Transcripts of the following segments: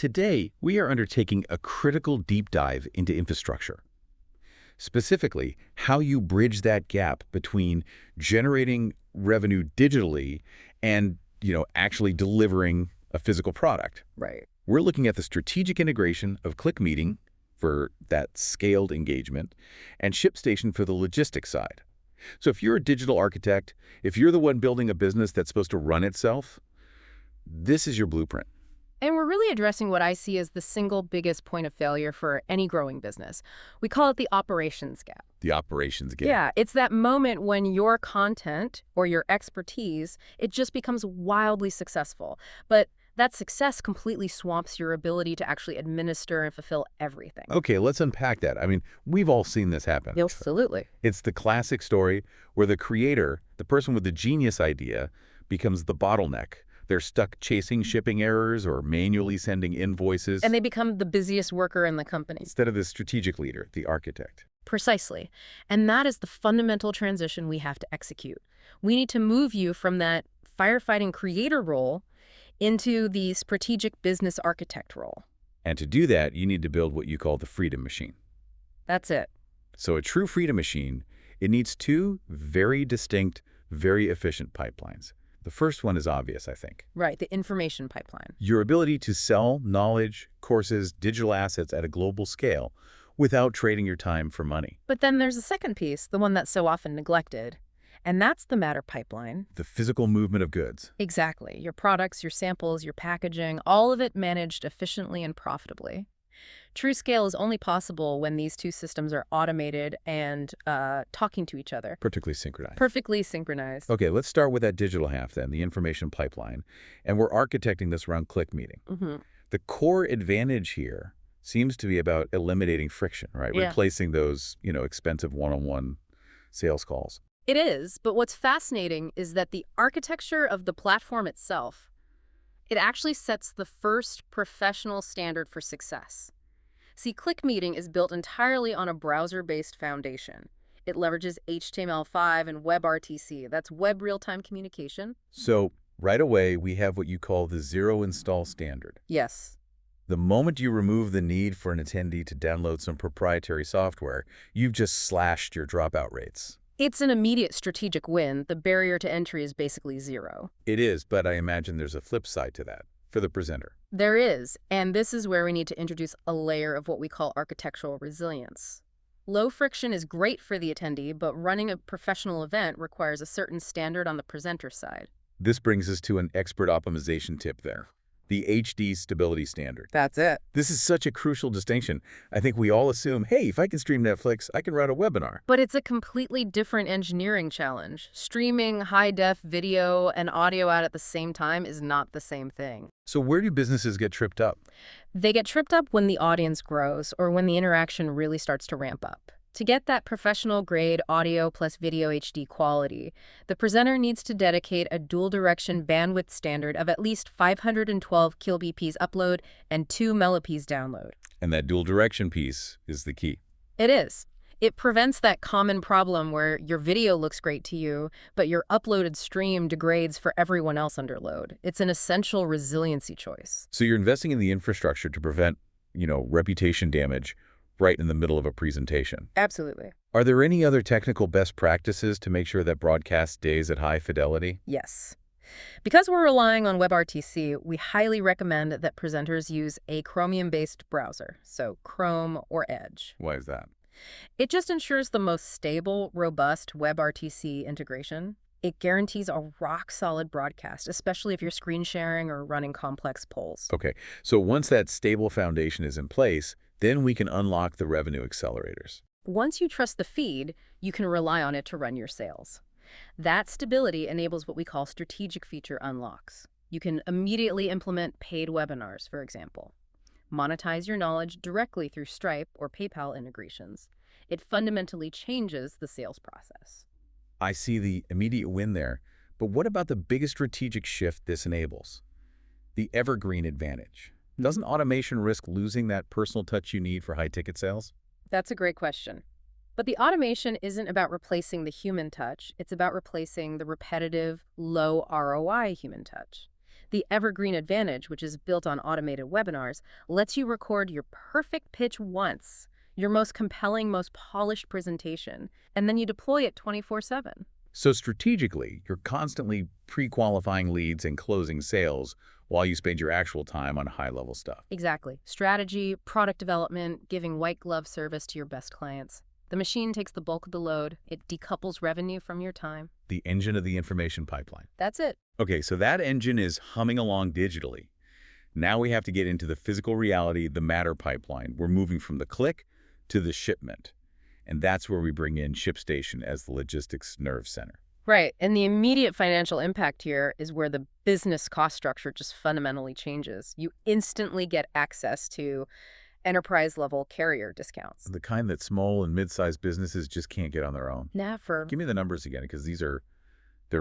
Today, we are undertaking a critical deep dive into infrastructure. Specifically, how you bridge that gap between generating revenue digitally and, actually delivering a physical product. Right. We're looking at the strategic integration of ClickMeeting for that scaled engagement and ShipStation for the logistics side. So if you're a digital architect, if you're the one building a business that's supposed to run itself, this is your blueprint. And we're really addressing what I see as the single biggest point of failure for any growing business. We call it the operations gap. The operations gap. Yeah, it's that moment when your content or your expertise, it just becomes wildly successful. But that success completely swamps your ability to actually administer and fulfill everything. Okay, let's unpack that. I mean, we've all seen this happen. Absolutely. It's the classic story where the creator, the person with the genius idea, becomes the bottleneck. They're stuck chasing shipping errors or manually sending invoices. And they become the busiest worker in the company. Instead of the strategic leader, the architect. Precisely. And that is the fundamental transition we have to execute. We need to move you from that firefighting creator role into the strategic business architect role. And to do that, you need to build what you call the freedom machine. That's it. So a true freedom machine, it needs two very distinct, very efficient pipelines. The first one is obvious, I think. Right, the information pipeline. Your ability to sell knowledge, courses, digital assets at a global scale without trading your time for money. But then there's a second piece, the one that's so often neglected, and that's the matter pipeline. The physical movement of goods. Exactly. Your products, your samples, your packaging, all of it managed efficiently and profitably. True scale is only possible when these two systems are automated and talking to each other. Perfectly synchronized. Perfectly synchronized. Okay, let's start with that digital half then, the information pipeline. And we're architecting this around ClickMeeting. Mm-hmm. The core advantage here seems to be about eliminating friction, right? Yeah. Replacing those, expensive one-on-one sales calls. It is, but what's fascinating is that the architecture of the platform itself, it actually sets the first professional standard for success. See, ClickMeeting is built entirely on a browser-based foundation. It leverages HTML5 and WebRTC. That's web real-time communication. So right away, we have what you call the zero install standard. Yes. The moment you remove the need for an attendee to download some proprietary software, you've just slashed your dropout rates. It's an immediate strategic win. The barrier to entry is basically zero. It is, but I imagine there's a flip side to that for the presenter. There is, and this is where we need to introduce a layer of what we call architectural resilience. Low friction is great for the attendee, but running a professional event requires a certain standard on the presenter side. This brings us to an expert optimization tip there. The HD stability standard. That's it. This is such a crucial distinction. I think we all assume, hey, if I can stream Netflix, I can run a webinar. But it's a completely different engineering challenge. Streaming high-def video and audio out at the same time is not the same thing. So where do businesses get tripped up? They get tripped up when the audience grows or when the interaction really starts to ramp up. To get that professional-grade audio plus video HD quality, the presenter needs to dedicate a dual-direction bandwidth standard of at least 512 kbps upload and 2 Mbps download. And that dual direction piece is the key. It is. It prevents that common problem where your video looks great to you, but your uploaded stream degrades for everyone else under load. It's an essential resiliency choice. So you're investing in the infrastructure to prevent, reputation damage right in the middle of a presentation. Absolutely. Are there any other technical best practices to make sure that broadcast stays at high fidelity? Yes. Because we're relying on WebRTC, we highly recommend that presenters use a Chromium-based browser, so Chrome or Edge. Why is that? It just ensures the most stable, robust WebRTC integration. It guarantees a rock-solid broadcast, especially if you're screen sharing or running complex polls. Okay, so once that stable foundation is in place, then we can unlock the revenue accelerators. Once you trust the feed, you can rely on it to run your sales. That stability enables what we call strategic feature unlocks. You can immediately implement paid webinars, for example. Monetize your knowledge directly through Stripe or PayPal integrations. It fundamentally changes the sales process. I see the immediate win there, but what about the biggest strategic shift this enables? The Evergreen Advantage. Doesn't automation risk losing that personal touch you need for high-ticket sales? That's a great question. But the automation isn't about replacing the human touch. It's about replacing the repetitive, low ROI human touch. The Evergreen Advantage, which is built on automated webinars, lets you record your perfect pitch once, your most compelling, most polished presentation, and then you deploy it 24/7. So strategically, you're constantly pre-qualifying leads and closing sales while you spend your actual time on high-level stuff. Exactly. Strategy, product development, giving white glove service to your best clients. The machine takes the bulk of the load. It decouples revenue from your time. The engine of the information pipeline. That's it. Okay, so that engine is humming along digitally. Now we have to get into the physical reality, the matter pipeline. We're moving from the click to the shipment. And that's where we bring in ShipStation as the logistics nerve center. Right. And the immediate financial impact here is where the business cost structure just fundamentally changes. You instantly get access to enterprise-level carrier discounts. The kind that small and mid-sized businesses just can't get on their own. Never. Give me the numbers again, because they're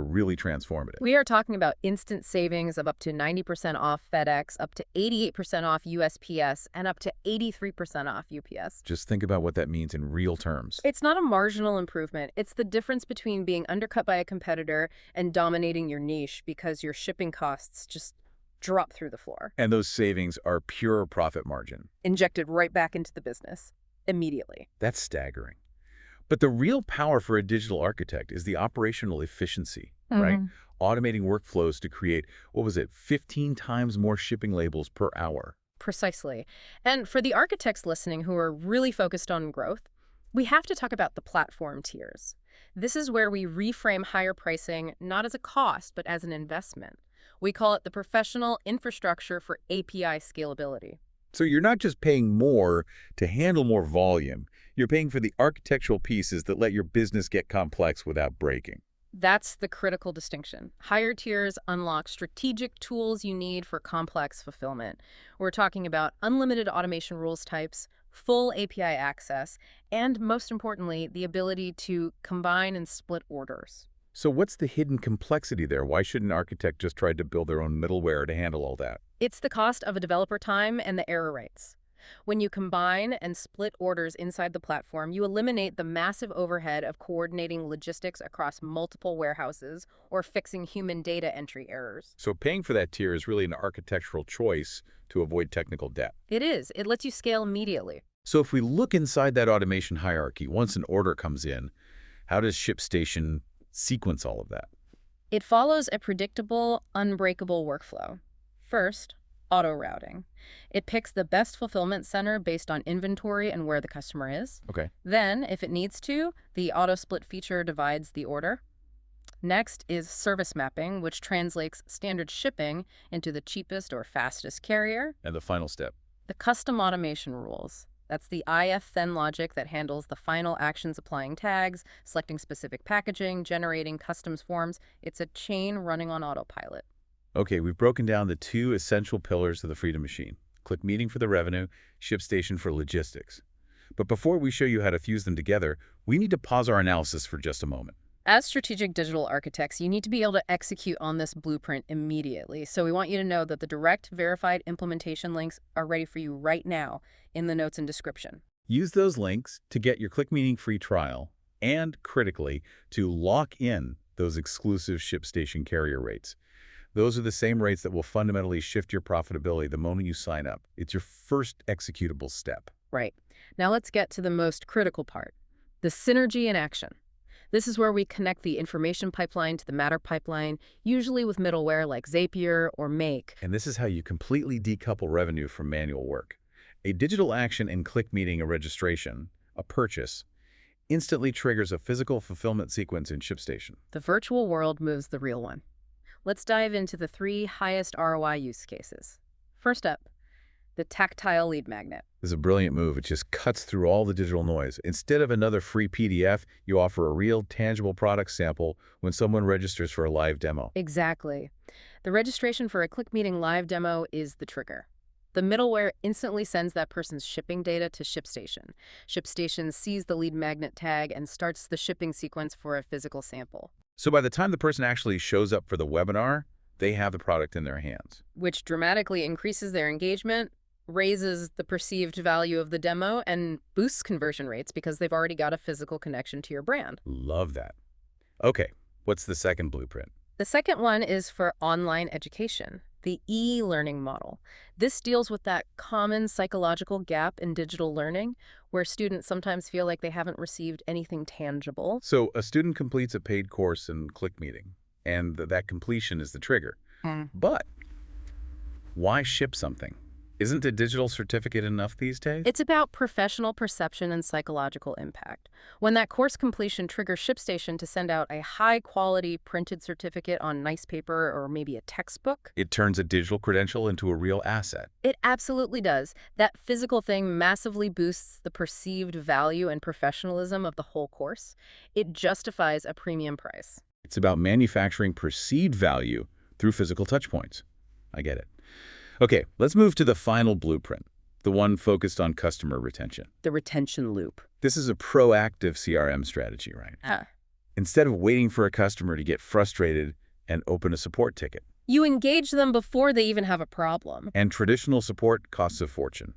really transformative. We are talking about instant savings of up to 90% off FedEx, up to 88% off USPS, and up to 83% off UPS. Just think about what that means in real terms. It's not a marginal improvement. It's the difference between being undercut by a competitor and dominating your niche because your shipping costs just drop through the floor. And those savings are pure profit margin. Injected right back into the business immediately. That's staggering. But the real power for a digital architect is the operational efficiency, right? Automating workflows to create, 15 times more shipping labels per hour. Precisely. And for the architects listening who are really focused on growth, we have to talk about the platform tiers. This is where we reframe higher pricing not as a cost, but as an investment. We call it the professional infrastructure for API scalability. So you're not just paying more to handle more volume. You're paying for the architectural pieces that let your business get complex without breaking. That's the critical distinction. Higher tiers unlock strategic tools you need for complex fulfillment. We're talking about unlimited automation rules types, full API access, and most importantly, the ability to combine and split orders. So what's the hidden complexity there? Why shouldn't an architect just try to build their own middleware to handle all that? It's the cost of a developer time and the error rates. When you combine and split orders inside the platform, you eliminate the massive overhead of coordinating logistics across multiple warehouses or fixing human data entry errors. So paying for that tier is really an architectural choice to avoid technical debt. It is. It lets you scale immediately. So if we look inside that automation hierarchy, once an order comes in, how does ShipStation sequence all of that? It follows a predictable, unbreakable workflow. First, auto-routing. It picks the best fulfillment center based on inventory and where the customer is. Okay. Then, if it needs to, the auto-split feature divides the order. Next is service mapping, which translates standard shipping into the cheapest or fastest carrier. And the final step? The custom automation rules. That's the if-then logic that handles the final actions, applying tags, selecting specific packaging, generating customs forms. It's a chain running on autopilot. Okay, we've broken down the two essential pillars of the Freedom Machine. ClickMeeting for the revenue, ShipStation for logistics. But before we show you how to fuse them together, we need to pause our analysis for just a moment. As strategic digital architects, you need to be able to execute on this blueprint immediately. So we want you to know that the direct verified implementation links are ready for you right now in the notes and description. Use those links to get your ClickMeeting free trial and, critically, to lock in those exclusive ShipStation carrier rates. Those are the same rates that will fundamentally shift your profitability the moment you sign up. It's your first executable step. Right. Now let's get to the most critical part, the synergy in action. This is where we connect the information pipeline to the matter pipeline, usually with middleware like Zapier or Make. And this is how you completely decouple revenue from manual work. A digital action in ClickMeeting, a registration, a purchase, instantly triggers a physical fulfillment sequence in ShipStation. The virtual world moves the real one. Let's dive into the 3 highest ROI use cases. First up, the tactile lead magnet. This is a brilliant move. It just cuts through all the digital noise. Instead of another free PDF, you offer a real, tangible product sample when someone registers for a live demo. Exactly. The registration for a ClickMeeting live demo is the trigger. The middleware instantly sends that person's shipping data to ShipStation. ShipStation sees the lead magnet tag and starts the shipping sequence for a physical sample. So by the time the person actually shows up for the webinar, they have the product in their hands. Which dramatically increases their engagement, raises the perceived value of the demo, and boosts conversion rates because they've already got a physical connection to your brand. Love that. Okay, what's the second blueprint? The second one is for online education. The e-learning model. This deals with that common psychological gap in digital learning, where students sometimes feel like they haven't received anything tangible. So a student completes a paid course in ClickMeeting, and that completion is the trigger. But why ship something? Isn't a digital certificate enough these days? It's about professional perception and psychological impact. When that course completion triggers ShipStation to send out a high-quality printed certificate on nice paper or maybe a textbook, It turns a digital credential into a real asset. it absolutely does. That physical thing massively boosts the perceived value and professionalism of the whole course. It justifies a premium price. It's about manufacturing perceived value through physical touchpoints. I get it. Okay, let's move to the final blueprint, the one focused on customer retention. The retention loop. This is a proactive CRM strategy, right? Ah. Instead of waiting for a customer to get frustrated and open a support ticket. You engage them before they even have a problem. And traditional support costs a fortune.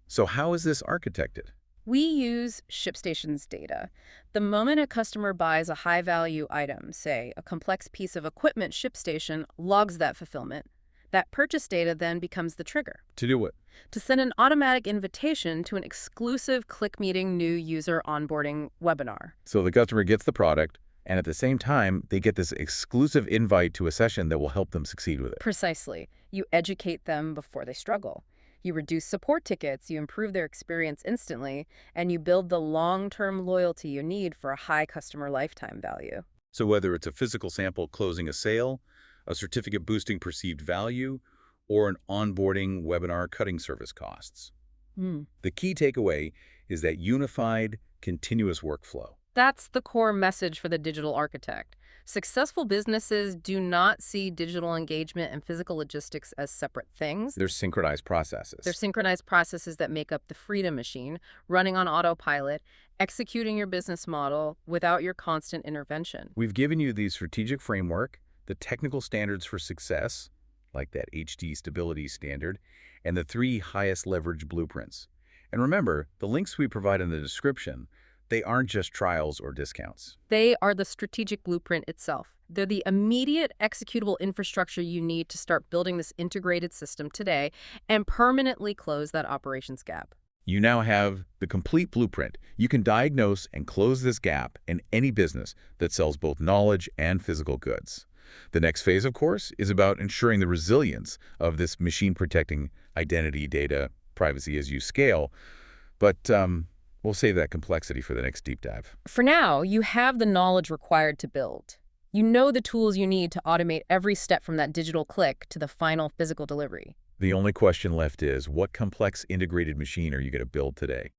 So how is this architected? We use ShipStation's data. The moment a customer buys a high-value item, say a complex piece of equipment, ShipStation logs that fulfillment. That purchase data then becomes the trigger To do what? to send an automatic invitation to an exclusive ClickMeeting new user onboarding webinar. So the customer gets the product, and at the same time, they get this exclusive invite to a session that will help them succeed with it. Precisely. You educate them before they struggle. You reduce support tickets, you improve their experience instantly, and you build the long-term loyalty you need for a high customer lifetime value. So whether it's a physical sample closing a sale, a certificate boosting perceived value, or an onboarding webinar cutting service costs. The key takeaway is that unified, continuous workflow. That's the core message for the digital architect. Successful businesses do not see digital engagement and physical logistics as separate things. They're synchronized processes. They're synchronized processes that make up the freedom machine, running on autopilot, executing your business model without your constant intervention. We've given you the strategic framework, the technical standards for success, like that HD stability standard, and the 3 highest leverage blueprints. And remember, the links we provide in the description, they aren't just trials or discounts. They are the strategic blueprint itself. They're the immediate executable infrastructure you need to start building this integrated system today and permanently close that operations gap. You now have the complete blueprint. You can diagnose and close this gap in any business that sells both knowledge and physical goods. The next phase, of course, is about ensuring the resilience of this machine-protecting identity, data, privacy as you scale. But we'll save that complexity for the next deep dive. For now, you have the knowledge required to build. You know the tools you need to automate every step from that digital click to the final physical delivery. The only question left is, what complex integrated machine are you going to build today?